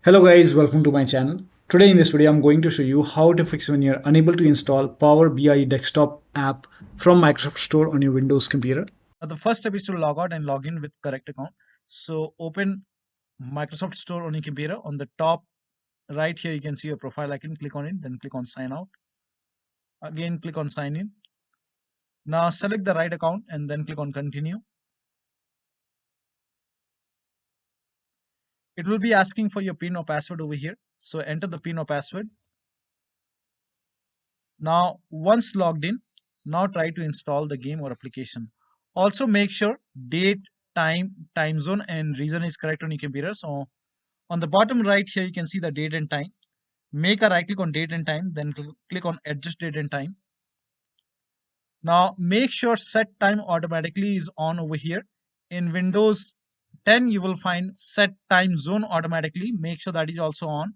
Hello guys, welcome to my channel. Today in this video I'm going to show you how to fix when you're unable to install Power BI desktop app from Microsoft Store on your Windows computer. Now, the first step is to log out and log in with correct account. So open Microsoft Store on your computer. On the top right here, you can see your profile icon. Click on it, then click on sign out. Again, click on sign in. Now select the right account and then click on continue. It will be asking for your PIN or password over here. So enter the PIN or password. Now, once logged in, now try to install the game or application. Also make sure date, time zone and region is correct on your computer. So on the bottom right here, you can see the date and time. Make a right click on date and time, then click on adjust date and time. Now make sure set time automatically is on over here. In Windows 10, you will find set time zone automatically. Make sure that is also on.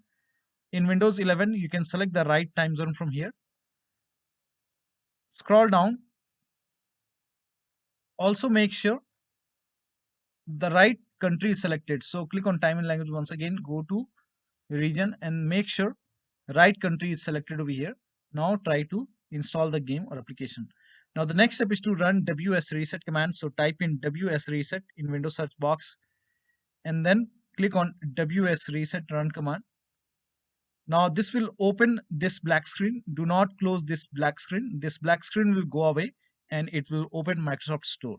In Windows 11, you can select the right time zone from here. Scroll down. Also make sure the right country is selected. So click on time and language once again, go to region and make sure right country is selected over here. Now try to install the game or application. Now the next step is to run WSReset command. So type in WSReset in Windows search box and then click on WSReset run command. Now this will open this black screen. Do not close this black screen. This black screen will go away and it will open Microsoft Store.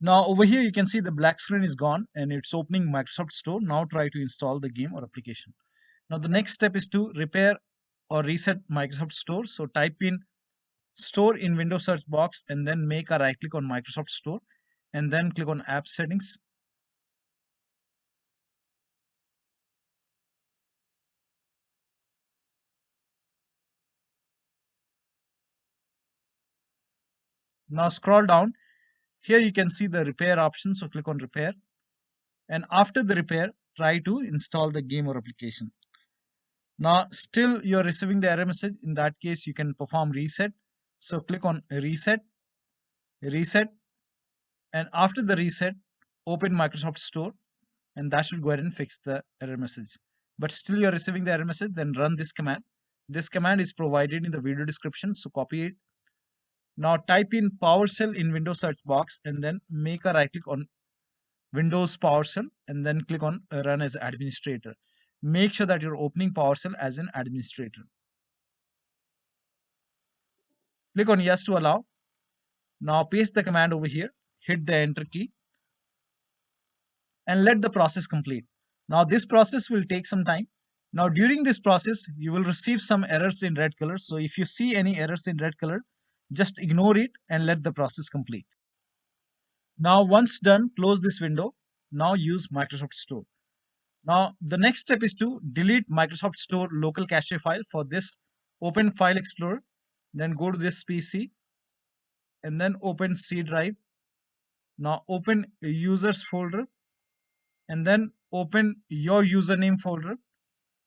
Now over here you can see the black screen is gone and it's opening Microsoft Store. Now try to install the game or application. Now the next step is to repair or reset Microsoft Store. So type in Store in Windows search box and then make a right click on Microsoft Store and then click on App Settings. Now scroll down. Here you can see the repair option. So click on Repair. And after the repair, try to install the game or application. Now still you're receiving the error message. In that case, you can perform reset. So click on Reset, Reset. And after the reset, open Microsoft Store and that should go ahead and fix the error message. But still you're receiving the error message, then run this command. This command is provided in the video description, so copy it. Now type in PowerShell in Windows search box and then make a right click on Windows PowerShell and then click on Run as Administrator. Make sure that you're opening PowerShell as an administrator. Click on Yes to allow. Now paste the command over here, hit the Enter key and let the process complete. Now this process will take some time. Now during this process, you will receive some errors in red color. So if you see any errors in red color, just ignore it and let the process complete. Now once done, close this window. Now use Microsoft Store. Now the next step is to delete Microsoft Store local cache file. For this, open File Explorer, then go to this PC and then open C drive. Now open users folder and then open your username folder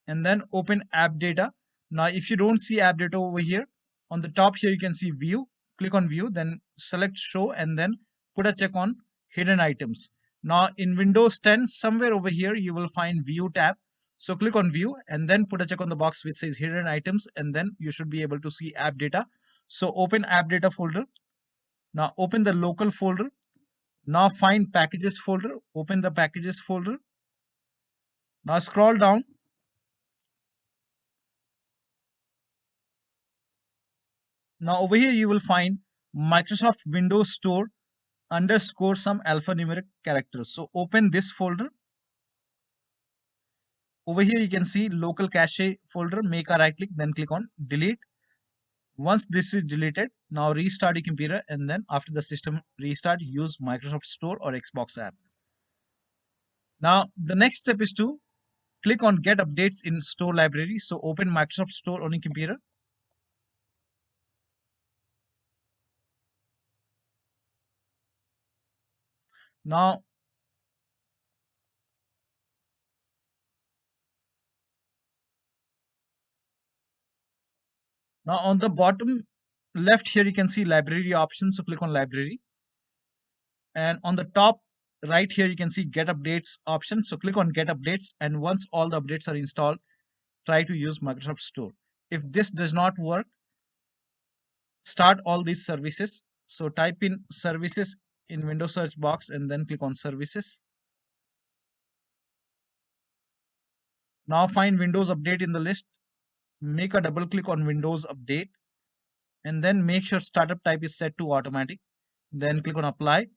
and then open AppData. Now if you don't see AppData over here, on the top here you can see view. Click on view, then select show and then put a check on hidden items. Now in Windows 10, somewhere over here you will find view tab. So click on view and then put a check on the box which says hidden items and then you should be able to see AppData. So open AppData folder. Now open the local folder. Now find packages folder. Open the packages folder. Now scroll down. Now over here you will find Microsoft Windows Store underscore some alphanumeric characters. So open this folder. Over here you can see local cache folder. Make a right click, then click on delete. Once this is deleted, now restart your computer and then after the system restart, use Microsoft Store or Xbox app. Now the next step is to click on Get Updates in Store Library. So open Microsoft Store on your computer. Now on the bottom left here you can see library options. So click on library. And on the top right here you can see Get Updates option. So click on Get Updates, and once all the updates are installed, try to use Microsoft Store. If this does not work, start all these services. So type in services in Windows search box and then click on services. Now find Windows Update in the list. Make a double click on Windows Update and then make sure startup type is set to automatic. Then click on apply.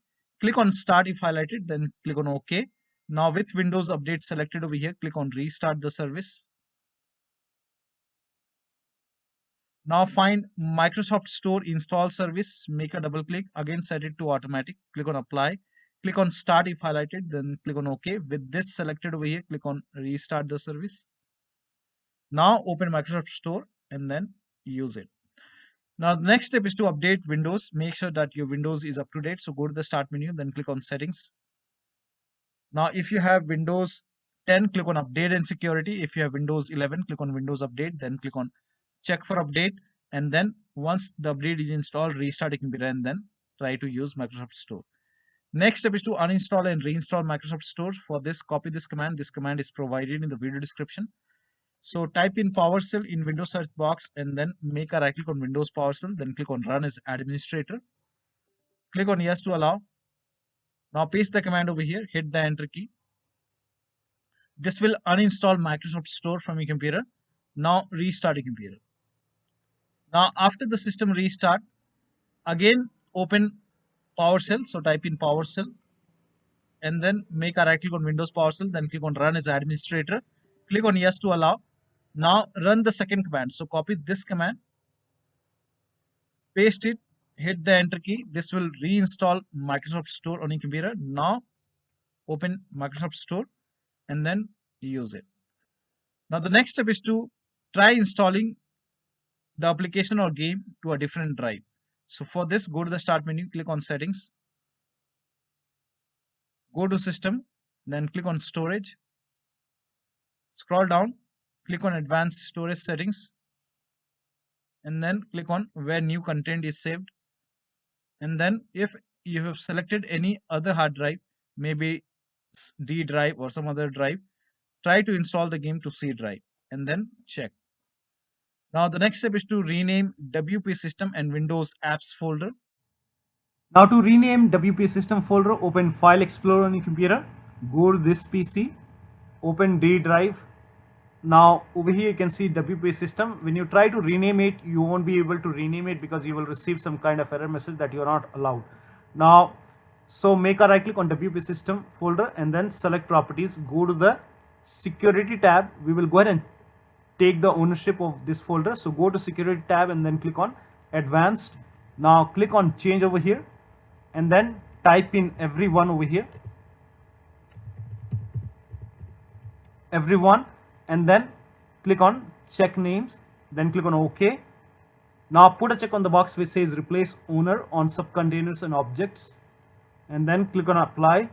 Click on start if highlighted, then click on OK. Now with Windows Update selected over here, click on restart the service. Now find Microsoft Store install service, make a double click, again set it to automatic, click on apply, click on start if highlighted, then click on OK. With this selected over here, click on restart the service. Now open Microsoft Store and then use it. Now the next step is to update Windows. Make sure that your Windows is up to date. So go to the start menu, then click on settings. Now if you have Windows 10, click on update and security. If you have Windows 11, click on Windows update, then click on check for update, and then once the update is installed, restart your computer and then try to use Microsoft Store. Next step is to uninstall and reinstall Microsoft Store. For this, copy this command. This command is provided in the video description. So type in PowerShell in Windows search box and then make a right click on Windows PowerShell, then click on run as administrator. Click on yes to allow. Now paste the command over here, hit the enter key. This will uninstall Microsoft Store from your computer. Now restart your computer. Now after the system restart, again open PowerShell. So type in PowerShell and then make a right click on Windows PowerShell, then click on run as administrator. Click on yes to allow. Now run the second command. So copy this command, paste it, hit the enter key. This will reinstall Microsoft Store on your computer. Now open Microsoft Store and then use it. Now the next step is to try installing the application or game to a different drive. So for this, go to the start menu, click on settings, go to system, then click on storage, scroll down, click on advanced storage settings, and then click on where new content is saved. And then if you have selected any other hard drive, maybe D drive or some other drive, try to install the game to C drive and then check. Now the next step is to rename WP system and Windows apps folder. Now to rename WP system folder, open File Explorer on your computer, go to this PC, open D drive. Now over here you can see WP system. When you try to rename it, you won't be able to rename it because you will receive some kind of error message that you are not allowed. Now, so make a right click on WP system folder and then select properties, go to the security tab. We will go ahead and take the ownership of this folder. So go to security tab and then click on advanced. Now click on change over here and then type in everyone over here, everyone, and then click on check names, then click on OK. Now put a check on the box which says replace owner on subcontainers and objects, and then click on apply,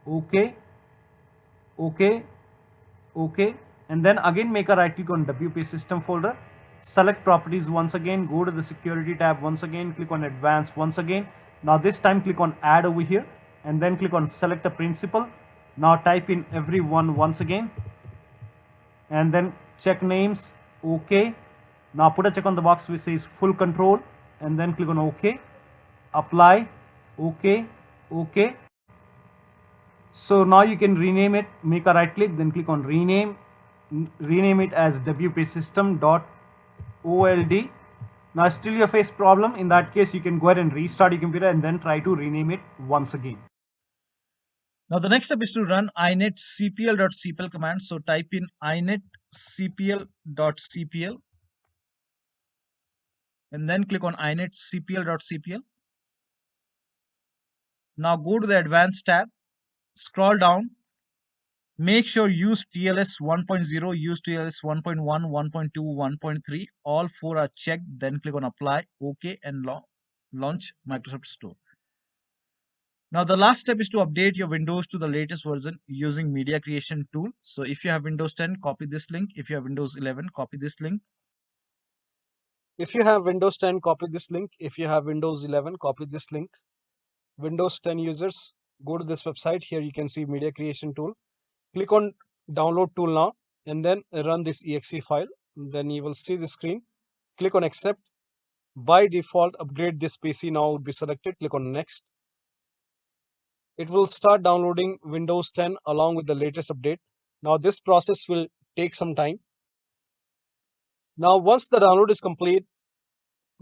OK, OK, OK, and then again make a right click on WP system folder, select properties once again, go to the security tab once again, click on advanced once again. Now this time click on add over here and then click on select a principal. Now type in everyone once again and then check names, OK. Now put a check on the box which says full control and then click on OK, apply, OK, OK. So now you can rename it, make a right click, then click on rename it as WP system.old. Now still you face problem. In that case, you can go ahead and restart your computer and then try to rename it once again. Now the next step is to run inetcpl.cpl command. So type in inetcpl.cpl and then click on inetcpl.cpl. Now go to the advanced tab, scroll down, make sure use TLS 1.0, use TLS 1.1, 1.2, 1.3, all four are checked, then click on apply, OK, and launch Microsoft Store. Now the last step is to update your Windows to the latest version using media creation tool. So if you have Windows 10, copy this link. If you have Windows 11, copy this link. If you have Windows 10, copy this link. If you have Windows 11, copy this link. Windows 10 users, go to this website. Here you can see media creation tool. Click on download tool now and then run this exe file. Then you will see the screen. Click on accept. By default, upgrade this PC now would be selected. Click on next. It will start downloading Windows 10 along with the latest update. Now this process will take some time. Now once the download is complete,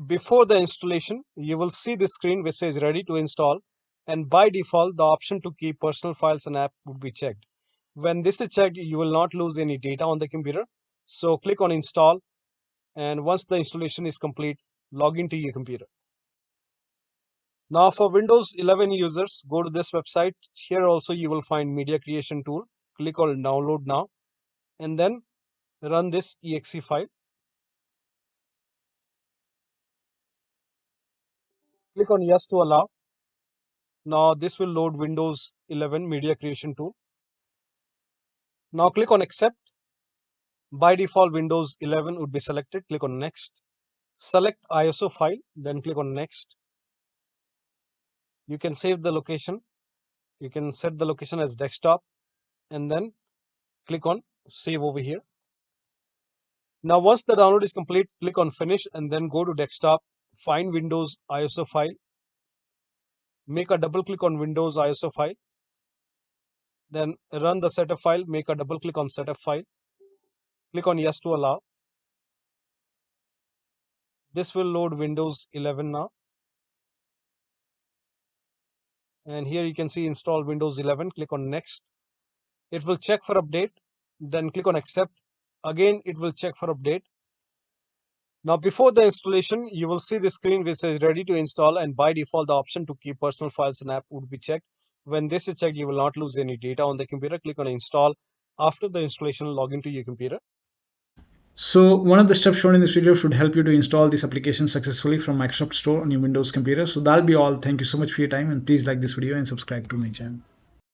before the installation, you will see the screen which says ready to install, and by default the option to keep personal files and app would be checked. When this is checked, you will not lose any data on the computer. So click on install, and once the installation is complete, log into your computer. Now for Windows 11 users, go to this website. Here also you will find media creation tool. Click on download now and then run this exe file. Click on yes to allow. Now this will load Windows 11 media creation tool. Now click on accept. By default, Windows 11 would be selected. Click on next. Select ISO file, then click on next. You can save the location. You can set the location as desktop and then click on save over here. Now once the download is complete, click on finish and then go to desktop, find Windows ISO file, make a double click on Windows ISO file, then run the setup file, make a double click on setup file, click on yes to allow. This will load Windows 11 now. And here you can see install Windows 11, click on next. It will check for update, then click on accept. Again, it will check for update. Now before the installation, you will see the screen which says ready to install, and by default the option to keep personal files and app would be checked. When this is checked, you will not lose any data on the computer. Click on install. After the installation, log into your computer. So one of the steps shown in this video should help you to install this application successfully from Microsoft Store on your Windows computer. So that'll be all. Thank you so much for your time, and please like this video and subscribe to my channel.